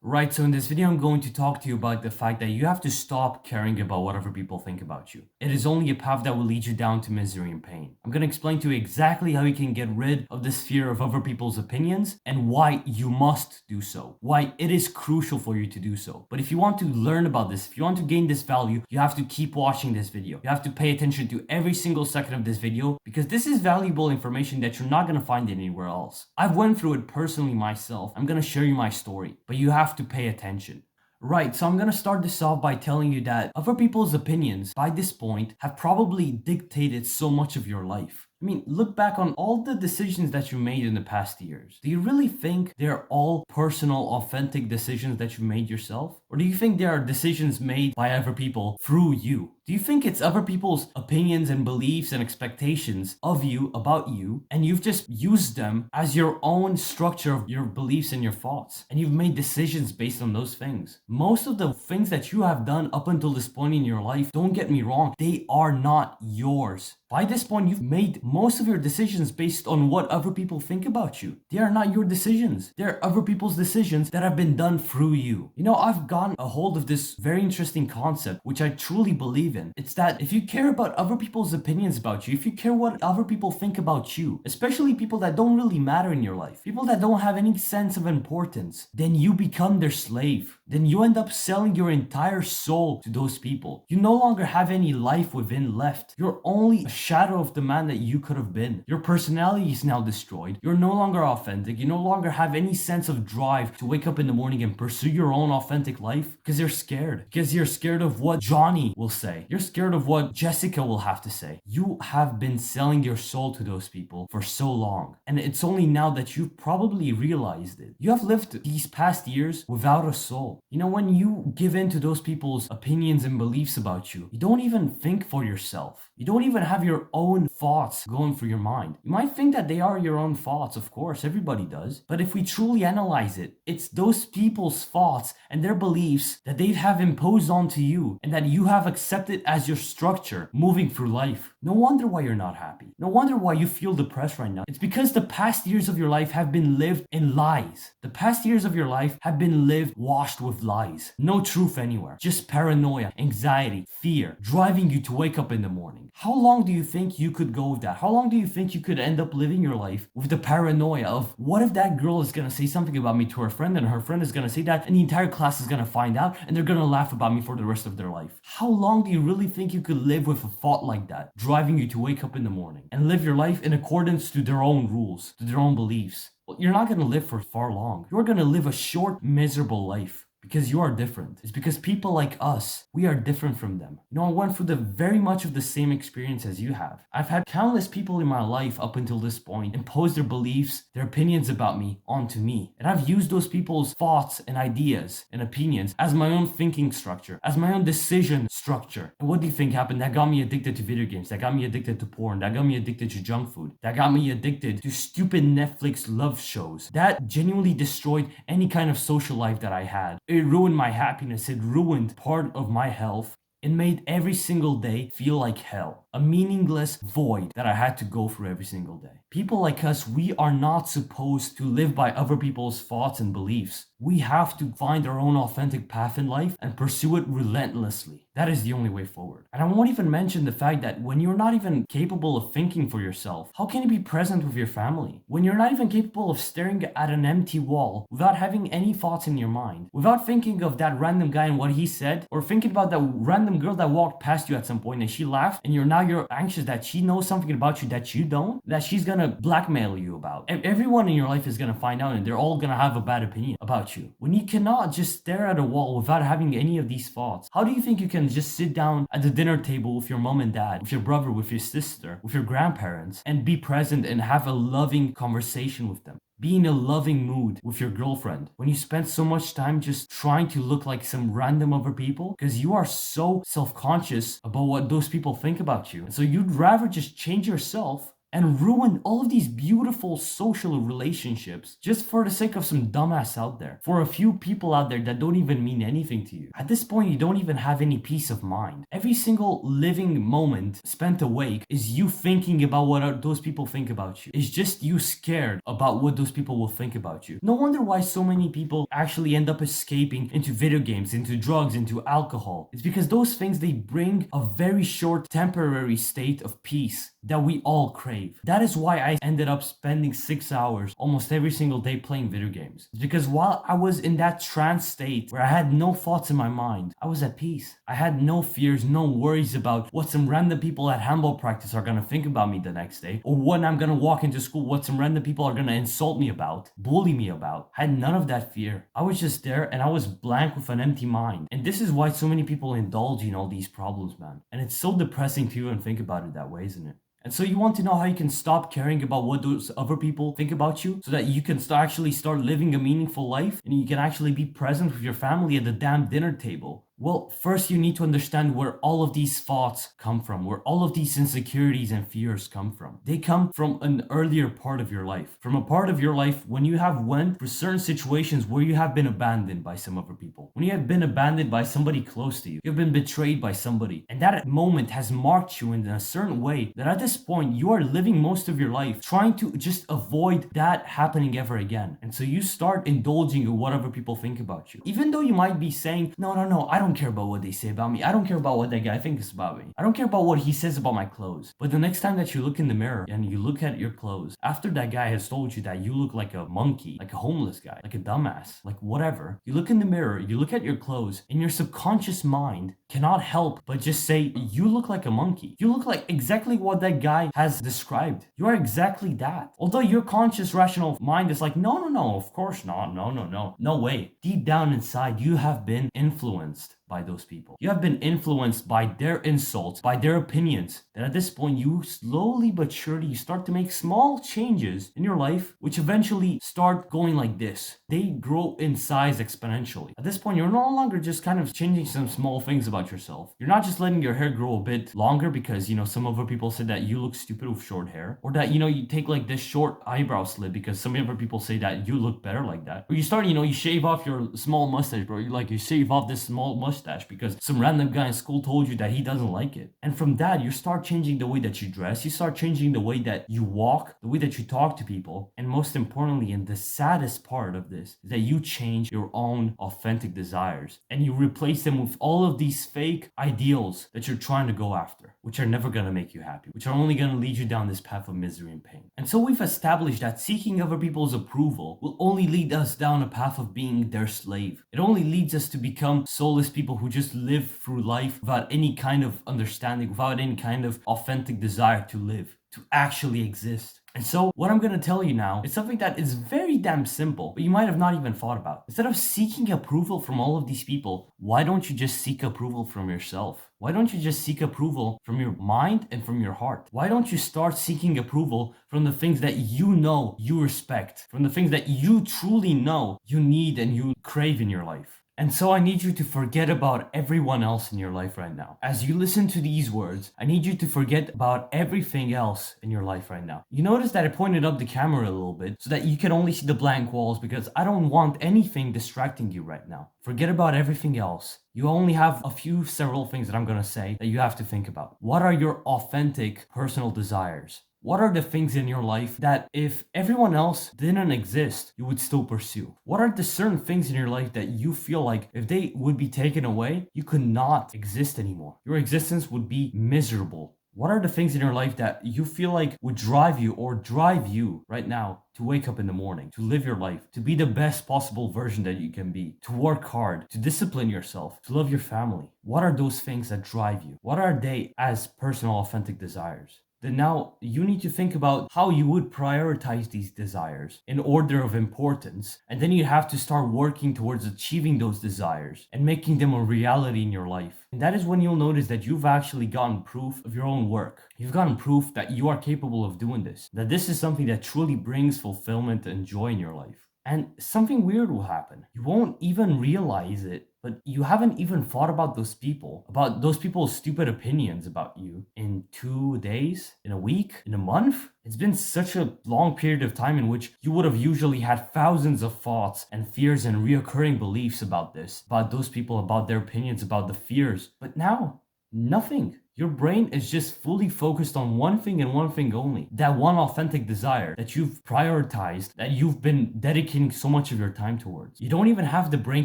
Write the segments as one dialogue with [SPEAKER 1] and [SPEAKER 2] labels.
[SPEAKER 1] Right, so in this video, I'm going to talk to you about the fact that you have to stop caring about what other people think about you. It is only a path that will lead you down to misery and pain. I'm going to explain to you exactly how you can get rid of this fear of other people's opinions and why you must do so, why it is crucial for you to do so. But if you want to learn about this, if you want to gain this value, you have to keep watching this video. You have to pay attention to every single second of this video because this is valuable information that you're not going to find anywhere else. I've went through it personally myself. I'm going to share you my story, but you have to pay attention. Right, so I'm gonna start this off by telling you that other people's opinions by this point have probably dictated so much of your life. I mean, look back on all the decisions that you made in the past years. Do you really think they're all personal, authentic decisions that you made yourself? Or do you think they are decisions made by other people through you? Do you think it's other people's opinions and beliefs and expectations of you, about you, and you've just used them as your own structure of your beliefs and your thoughts, and you've made decisions based on those things? Most of the things that you have done up until this point in your life, don't get me wrong, they are not yours. By this point, you've made most of your decisions based on what other people think about you. They are not your decisions. They're other people's decisions that have been done through you. You know, I've gotten a hold of this very interesting concept, which I truly believe in. It's that if you care about other people's opinions about you, if you care what other people think about you, especially people that don't really matter in your life, people that don't have any sense of importance, then you become their slave. Then you end up selling your entire soul to those people. You no longer have any life within left. You're only a shadow of the man that you could have been. Your personality is now destroyed. You're no longer authentic. You no longer have any sense of drive to wake up in the morning and pursue your own authentic life because you're scared. Because you're scared of what Johnny will say. You're scared of what Jessica will have to say. You have been selling your soul to those people for so long. And it's only now that you've probably realized it. You have lived these past years without a soul. You know, when you give in to those people's opinions and beliefs about you, you don't even think for yourself. You don't even have your own thoughts going through your mind. You might think that they are your own thoughts, of course, everybody does. But if we truly analyze it, it's those people's thoughts and their beliefs that they have imposed onto you and that you have accepted as your structure moving through life. No wonder why you're not happy. No wonder why you feel depressed right now. It's because the past years of your life have been lived in lies. The past years of your life have been lived washed with lies. No truth anywhere. Just paranoia, anxiety, fear, driving you to wake up in the morning. How long do you think you could go with that? How long do you think you could end up living your life with the paranoia of what if that girl is gonna say something about me to her friend and her friend is gonna say that and the entire class is gonna find out and they're gonna laugh about me for the rest of their life? How long do you really think you could live with a thought like that, driving you to wake up in the morning and live your life in accordance to their own rules, to their own beliefs? Well, you're not gonna live for far long. You're gonna live a short, miserable life. Because you are different. It's because people like us, we are different from them. You know, I went through the very much of the same experience as you have. I've had countless people in my life up until this point impose their beliefs, their opinions about me onto me. And I've used those people's thoughts and ideas and opinions as my own thinking structure, as my own decision structure. And what do you think happened? That got me addicted to video games. That got me addicted to porn. That got me addicted to junk food. That got me addicted to stupid Netflix love shows. That genuinely destroyed any kind of social life that I had. It ruined my happiness. It ruined part of my health. It made every single day feel like hell. A meaningless void that I had to go through every single day. People like us, we are not supposed to live by other people's thoughts and beliefs. We have to find our own authentic path in life and pursue it relentlessly. That is the only way forward. And I won't even mention the fact that when you're not even capable of thinking for yourself, how can you be present with your family? When you're not even capable of staring at an empty wall without having any thoughts in your mind, without thinking of that random guy and what he said, or thinking about that random girl that walked past you at some point and she laughed, and you're anxious that she knows something about you that you don't, that she's gonna blackmail you about. Everyone in your life is gonna find out and they're all gonna have a bad opinion about you. When you cannot just stare at a wall without having any of these thoughts, how do you think you can just sit down at the dinner table with your mom and dad, with your brother, with your sister, with your grandparents, and be present and have a loving conversation with them? Be in a loving mood with your girlfriend when you spend so much time just trying to look like some random other people because you are so self-conscious about what those people think about you. And so you'd rather just change yourself and ruin all of these beautiful social relationships just for the sake of some dumbass out there, for a few people out there that don't even mean anything to you. At this point, you don't even have any peace of mind. Every single living moment spent awake is you thinking about what those people think about you. It's just you scared about what those people will think about you. No wonder why so many people actually end up escaping into video games, into drugs, into alcohol. It's because those things, they bring a very short temporary state of peace that we all crave. That is why I ended up spending 6 hours almost every single day playing video games. It's because while I was in that trance state where I had no thoughts in my mind, I was at peace. I had no fears, no worries about what some random people at handball practice are gonna think about me the next day, or when I'm gonna walk into school, what some random people are gonna insult me about, bully me about. I had none of that fear. I was just there and I was blank with an empty mind. And this is why so many people indulge in all these problems, man. And it's so depressing to even think about it that way, isn't it? And so you want to know how you can stop caring about what those other people think about you so that you can actually start living a meaningful life and you can actually be present with your family at the damn dinner table. Well, first you need to understand where all of these thoughts come from, where all of these insecurities and fears come from. They come from an earlier part of your life, from a part of your life when you have went through certain situations where you have been abandoned by some other people, when you have been abandoned by somebody close to you, you've been betrayed by somebody, and that moment has marked you in a certain way that at this point you are living most of your life trying to just avoid that happening ever again. And so you start indulging in what other people think about you, even though you might be saying, no, I don't care about what they say about me. I don't care about what that guy thinks about me. I don't care about what he says about my clothes. But the next time that you look in the mirror and you look at your clothes, after that guy has told you that you look like a monkey, like a homeless guy, like a dumbass, like whatever, you look in the mirror, you look at your clothes, and your subconscious mind cannot help but just say, you look like a monkey. You look like exactly what that guy has described. You are exactly that. Although your conscious rational mind is like, no, of course not. No way. Deep down inside, you have been influenced by those people. You have been influenced by their insults, by their opinions, that at this point you slowly but surely you start to make small changes in your life, which eventually start going like this. They grow in size exponentially. At this point, you're no longer just kind of changing some small things about yourself. You're not just letting your hair grow a bit longer because, some other people said that you look stupid with short hair, or that, you take like this short eyebrow slit because some other people say that you look better like that. Or you start, you shave off your small mustache, bro. You shave off this small mustache because some random guy in school told you that he doesn't like it. And from that, you start changing the way that you dress, you start changing the way that you walk, the way that you talk to people, and most importantly, and the saddest part of this, is that you change your own authentic desires and you replace them with all of these fake ideals that you're trying to go after, which are never going to make you happy, which are only going to lead you down this path of misery and pain. And so we've established that seeking other people's approval will only lead us down a path of being their slave. It only leads us to become soulless people who just live through life without any kind of understanding, without any kind of authentic desire to live, to actually exist. And so what I'm going to tell you now is something that is very damn simple, but you might have not even thought about. Instead of seeking approval from all of these people, why don't you just seek approval from yourself? Why don't you just seek approval from your mind and from your heart? Why don't you start seeking approval from the things that you know you respect, from the things that you truly know you need and you crave in your life? And so I need you to forget about everyone else in your life right now. As you listen to these words, I need you to forget about everything else in your life right now. You notice that I pointed up the camera a little bit so that you can only see the blank walls because I don't want anything distracting you right now. Forget about everything else. You only have several things that I'm going to say that you have to think about. What are your authentic personal desires? What are the things in your life that if everyone else didn't exist, you would still pursue? What are the certain things in your life that you feel like if they would be taken away, you could not exist anymore? Your existence would be miserable. What are the things in your life that you feel like would drive you right now to wake up in the morning, to live your life, to be the best possible version that you can be, to work hard, to discipline yourself, to love your family? What are those things that drive you? What are they as personal authentic desires? Then now you need to think about how you would prioritize these desires in order of importance, and then you have to start working towards achieving those desires and making them a reality in your life. And that is when you'll notice that you've actually gotten proof of your own work. You've gotten proof that you are capable of doing this, that this is something that truly brings fulfillment and joy in your life. And something weird will happen. You won't even realize it, but you haven't even thought about those people's stupid opinions about you in 2 days, in a week, in a month. It's been such a long period of time in which you would have usually had thousands of thoughts and fears and reoccurring beliefs about this, about those people, about their opinions, about the fears. But now, nothing. Your brain is just fully focused on one thing and one thing only. That one authentic desire that you've prioritized, that you've been dedicating so much of your time towards. You don't even have the brain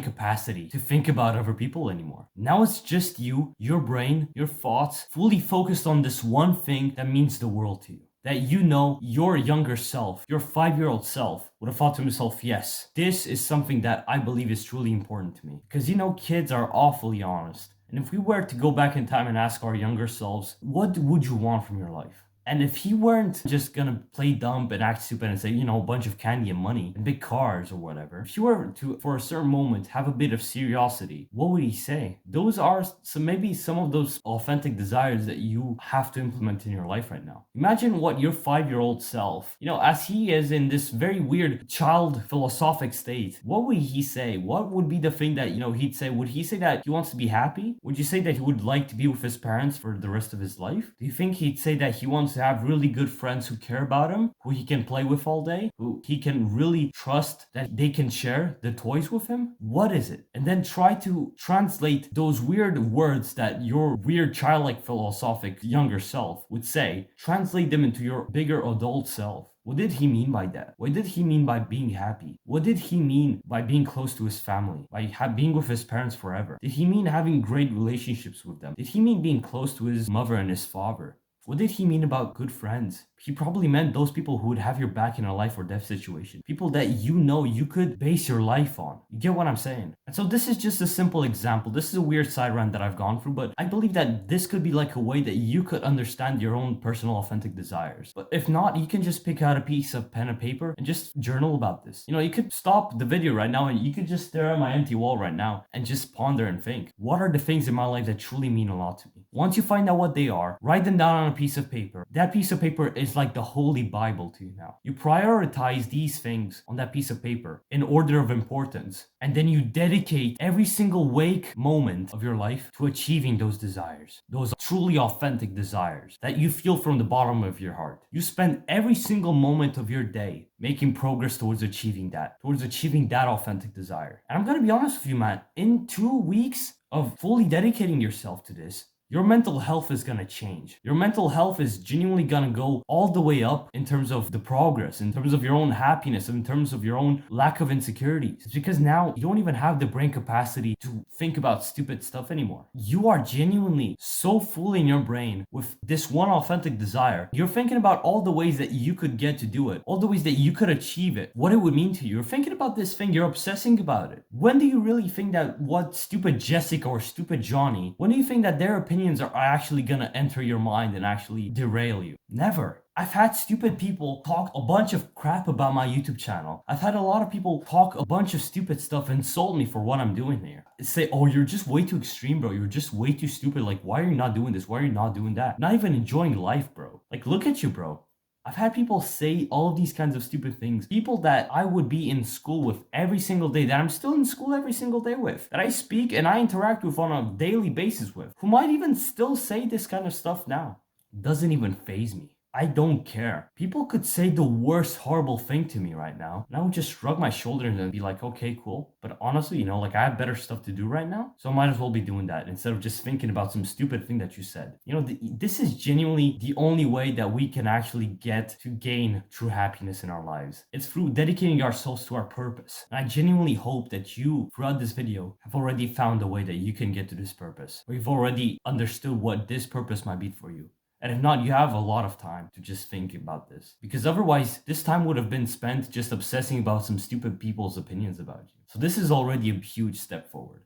[SPEAKER 1] capacity to think about other people anymore. Now it's just you, your brain, your thoughts, fully focused on this one thing that means the world to you. That you know your younger self, your 5-year-old self, would have thought to himself, yes, this is something that I believe is truly important to me. Because kids are awfully honest. And if we were to go back in time and ask our younger selves, what would you want from your life? And if he weren't just gonna play dumb and act stupid and say, a bunch of candy and money and big cars or whatever, if you were to, for a certain moment, have a bit of curiosity, what would he say? Those are maybe some of those authentic desires that you have to implement in your life right now. Imagine what your 5-year-old self, as he is in this very weird child philosophic state, what would he say? What would be the thing that, he'd say? Would he say that he wants to be happy? Would you say that he would like to be with his parents for the rest of his life? Do you think he'd say that he wants to have really good friends who care about him, who he can play with all day, who he can really trust that they can share the toys with him? What is it? And then try to translate those weird words that your weird childlike philosophic younger self would say, translate them into your bigger adult self. What did he mean by that? What did he mean by being happy? What did he mean by being close to his family? By being with his parents forever? Did he mean having great relationships with them? Did he mean being close to his mother and his father? What did he mean about good friends? He probably meant those people who would have your back in a life or death situation. People that you could base your life on. You get what I'm saying? And so this is just a simple example. This is a weird side rant that I've gone through, but I believe that this could be like a way that you could understand your own personal authentic desires. But if not, you can just pick out a piece of pen and paper and just journal about this. You could stop the video right now and you could just stare at my empty wall right now and just ponder and think. What are the things in my life that truly mean a lot to me? Once you find out what they are, write them down on a piece of paper. That piece of paper is like the holy Bible to you now. You prioritize these things on that piece of paper in order of importance, and then you dedicate every single wake moment of your life to achieving those desires, those truly authentic desires that you feel from the bottom of your heart. You spend every single moment of your day making progress towards achieving that authentic desire. And I'm gonna be honest with you, man, in 2 weeks of fully dedicating yourself to this, your mental health is gonna change. Your mental health is genuinely gonna go all the way up in terms of the progress, in terms of your own happiness, in terms of your own lack of insecurities. It's because now you don't even have the brain capacity to think about stupid stuff anymore. You are genuinely so full in your brain with this one authentic desire. You're thinking about all the ways that you could get to do it, all the ways that you could achieve it, what it would mean to you. You're thinking about this thing, you're obsessing about it. When do you really think that what stupid Jessica or stupid Johnny, when do you think that their opinions are actually gonna enter your mind and actually derail you? Never. I've had stupid people talk a bunch of crap about my YouTube channel. I've had a lot of people talk a bunch of stupid stuff, insult me for what I'm doing here. Say, oh, you're just way too extreme, bro. You're just way too stupid. Like, why are you not doing this? Why are you not doing that? Not even enjoying life, bro. Like, look at you, bro. I've had people say all of these kinds of stupid things. People that I would be in school with every single day, that I'm still in school every single day with, that I speak and I interact with on a daily basis with, who might even still say this kind of stuff now. Doesn't even faze me. I don't care. People could say the worst horrible thing to me right now, and I would just shrug my shoulders and be like, okay, cool. But honestly, I have better stuff to do right now, so I might as well be doing that instead of just thinking about some stupid thing that you said. This is genuinely the only way that we can actually get to gain true happiness in our lives. It's through dedicating ourselves to our purpose. And I genuinely hope that you, throughout this video, have already found a way that you can get to this purpose, or you've already understood what this purpose might be for you. And if not, you have a lot of time to just think about this. Because otherwise, this time would have been spent just obsessing about some stupid people's opinions about you. So this is already a huge step forward.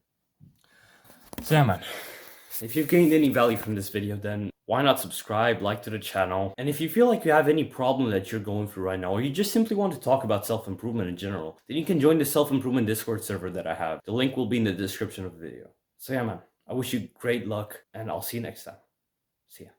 [SPEAKER 1] So yeah, man. If you've gained any value from this video, then why not subscribe, like to the channel? And if you feel like you have any problem that you're going through right now, or you just simply want to talk about self-improvement in general, then you can join the self-improvement Discord server that I have. The link will be in the description of the video. So yeah, man. I wish you great luck, and I'll see you next time. See ya.